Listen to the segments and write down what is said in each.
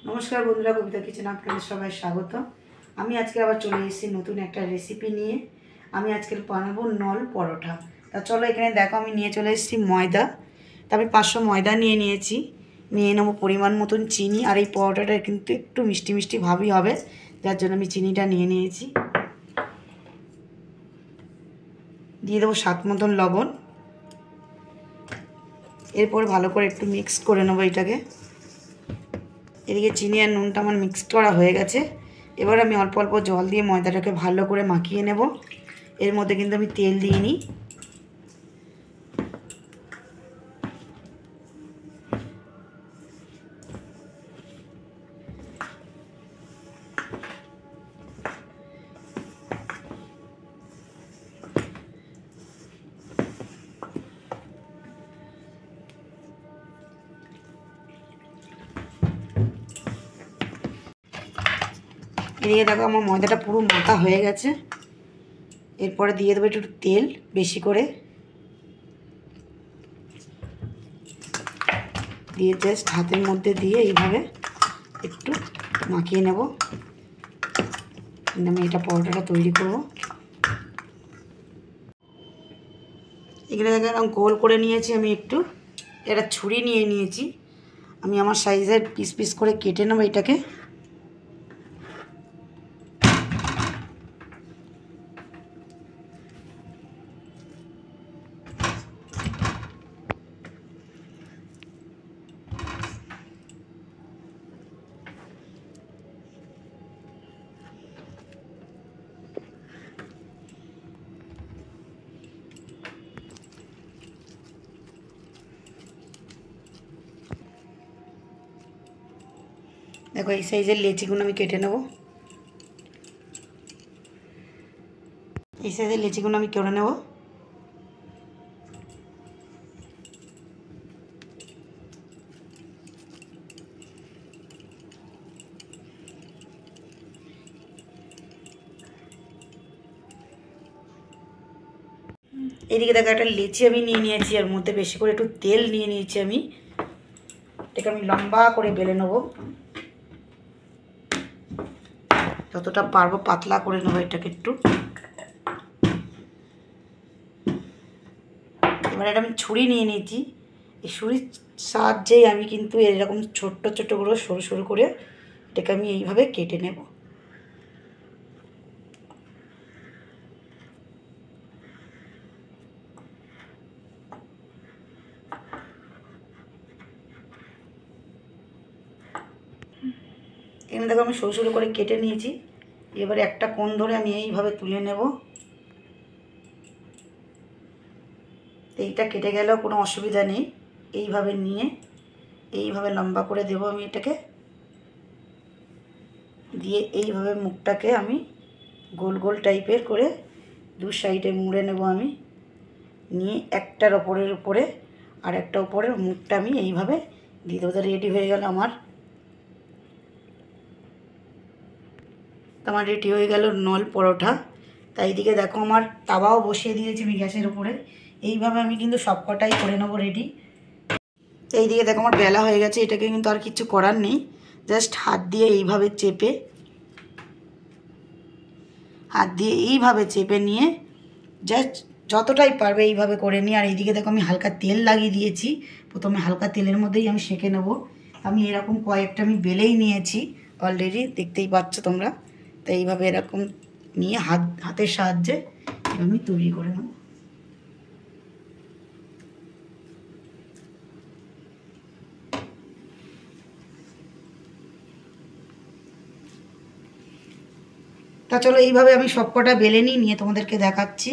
नमस्कार बंधुरा कविता किचेन आपनादेर सबाई स्वागत। आमी आजके आबार चले एसेछि नतून एकटा रेसिपि निये। आमी आजके बानाबो नल परोटा। ता चलो एखाने देखो आमी निये चले एसेछि मयदा। ता आमी 500 मयदा निये नियेछि। निये नेब परिमाण मतन चिनी और एई परोटाटा किन्तु एकटु मिष्टि मिष्टि भाबई होबे, जार जोन्नो आमी चिनिटा निये नियेछि। दिये देबो स्वाद मतन लवण। एरपर भालो करे एकटु मिक्स करे नेब एटाके। एदिके चिनी और नुनटा आमार मिक्स करा हये गेछे। एबार आमी अल्प अल्प जल दिए मयदाटाके भालो करे माखिए नेब। एर मध्य किन्तु आमी तेल दिइनि। एदिके देखो आमार मयदाटा पुरो माखा हये गेछे। एरपर दिए देबो एकटु तेल बेशी करे दिए जस्ट हाथेर मध्य दिए एइभाবে एकटु माखिए नेब। आमी एटा परोटाटा तैरी करब। एखाने देखो एरकम गोल करे नियेछि आमी एकटु एटा छुरी निये नियेछि। आमी आमार साइजेर पिस पिस करे केटे नेब एटाके। देखो এই সাইজের লেচিগুলো আমি কেটে নেব। এই সাইজের লেচিগুলো আমি কেটে নেব। এদিকে দেখো একটা লেচি আমি নিয়ে নিয়েছি, এর মধ্যে বেশি করে একটু তেল নিয়ে নিয়েছি আমি। এটাকে আমি লম্বা করে বেলে নেব, যতটা পারবো পাতলা করে নেব এটাকে একটু। এবার এটা আমি ছুরি নিয়ে নিয়েছি। এই ছুরির সাহায্যেই আমি কিন্তু এরকম ছোট্ট ছোট্ট করে সরু সরু করে এটাকে আমি এইভাবে কেটে নেব। এখানে দেখো আমি সরু সরু করে কেটে নিয়েছি। এবারে একটা কোণ ধরে আমি এইভাবে তুলে নেব। এইটা কেটে গেলেও কোনো অসুবিধা নেই। এইভাবে নিয়ে এইভাবে লম্বা করে দেব আমি এটাকে। দিয়ে এইভাবে মুখটাকে আমি গোল গোল টাইপের করে দু সাইডে মুড়ে নেব আমি। নিয়ে একটার ওপরের উপরে আর একটা উপরের মুখটা আমি এইভাবে দিয়ে দেবো। রেডি হয়ে গেল আমার রেডি হয়ে গেল নল পরোটা। তাই এইদিকে দেখো আমার তাওয়াও বসিয়ে দিয়েছি আমি গ্যাসের উপরে। এইভাবে আমি কিন্তু সব কটাই করে নেবো রেডি। এইদিকে দেখো আমার বেলা হয়ে গেছে। এটাকে কিন্তু আর কিছু করার নেই, জাস্ট হাত দিয়ে এইভাবে চেপে নিয়ে জাস্ট যতটাই পারবে এইভাবে করে নিয়ে। আর এইদিকে দেখো আমি হালকা তেল লাগিয়ে দিয়েছি। প্রথমে হালকা তেলের মধ্যেই আমি সেঁকে নেব। আমি এরকম কয়েকটা আমি বেলেই নিয়েছি অলরেডি, দেখতেই পাচ্ছ তোমরা। তো এইভাবে এরকম নিয়ে হাতের সাহায্যে আমি তৈরি করে নেব। তা চলো এইভাবে আমি সবকটা বেলে নিয়ে তোমাদেরকে দেখাচ্ছি।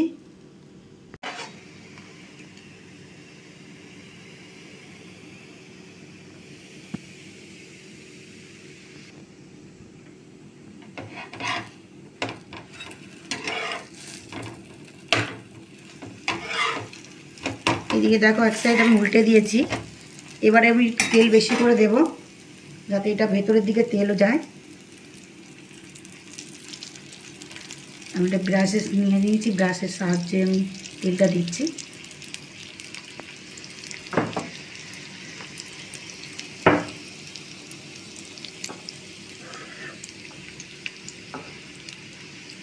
এদিকে দেখো এক সাইড আমি উল্টে দিয়েছি। এবারে আমি তেল বেশি করে দেব যাতে এটা ভেতরের দিকে তেলও যায়। আমি একটা ব্রাশে নিয়ে নিয়েছি, ব্রাশের সাহায্যে আমি তেলটা দিচ্ছি।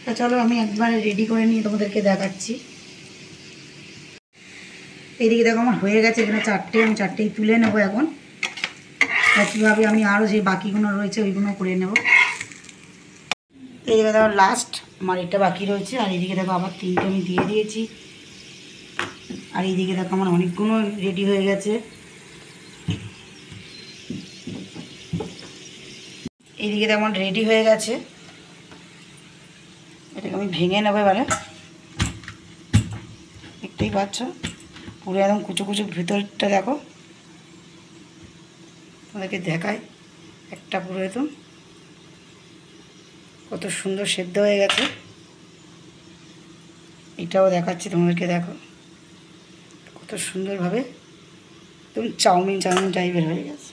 তা চলো আমি একবারে রেডি করে নিয়ে তোমাদেরকে দেখাচ্ছি। এইদিকে দেখো আমার হয়ে গেছে এখানে 4টে, আমি 4টেই তুলে নেবো এখন। একইভাবে আমি আরও যে বাকিগুলো রয়েছে ওইগুলো করে নেব। এইদিকে দেখো লাস্ট আমার এটা বাকি রয়েছে, আর এইদিকে দেখো আবার 3টে আমি দিয়ে দিয়েছি। আর এইদিকে দেখো আমার অনেকগুলো রেডি হয়ে গেছে। এইদিকে দেখো আমার রেডি হয়ে গেছে, এটাকে আমি ভেঙে নেবো এবারে। দেখতেই পাচ্ছ পুরো একদম কুচো কুচো ভিতরটা দেখো, তোমাদেরকে দেখায় একটা পুরো একদম কত সুন্দর সেদ্ধ হয়ে গেছে। এটাও দেখাচ্ছি তোমাদেরকে, দেখো কত সুন্দরভাবে একদম চাউমিন টাইপের হয়ে গেছে।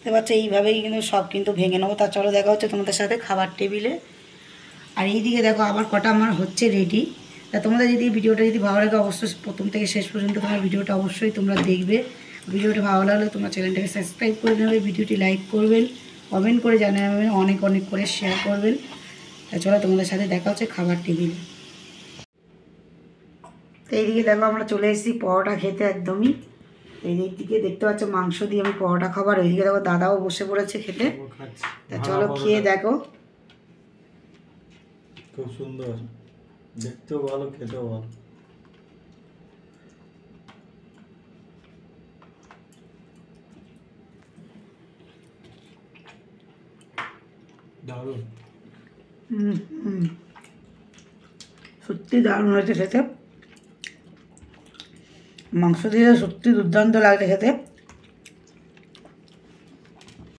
দেখতে পাচ্ছ এইভাবেই কিন্তু সব কিন্তু ভেঙে নেবো। তা চলো দেখা হচ্ছে তোমাদের সাথে খাবার টেবিলে। আর এইদিকে দেখো আবার কটা আমার হচ্ছে রেডি। তা তোমাদের যদি ভিডিওটা যদি ভালো লাগে অবশ্যই প্রথম থেকে শেষ পর্যন্ত তোমার ভিডিওটা অবশ্যই তোমরা দেখবে। ভিডিওটা ভালো লাগলে তোমরা চ্যানেলটাকে সাবস্ক্রাইব করে নেবে, ভিডিওটি লাইক করবেন, কমেন্ট করে জানাবেন, অনেক অনেক করে শেয়ার করবেন। তা চলো তোমাদের সাথে দেখা হচ্ছে খাবার টেবিলে। তো এইদিকে দেখো আমরা চলে এসেছি পরোটা খেতে একদমই। এই দিকে দেখতে পাচ্ছ মাংস দিয়ে আমি পরোটা খাবার। ওইদিকে দেখো দাদাও বসে পড়েছে খেতে। তা চলো খেয়ে দেখো। খুব সুন্দর, দেখতেও ভালো, খেতেও ভালো। দারুণ। সত্যি দারুণ হয়েছে খেতে, মাংস দিয়ে সত্যি দুর্দান্ত লাগছে খেতে।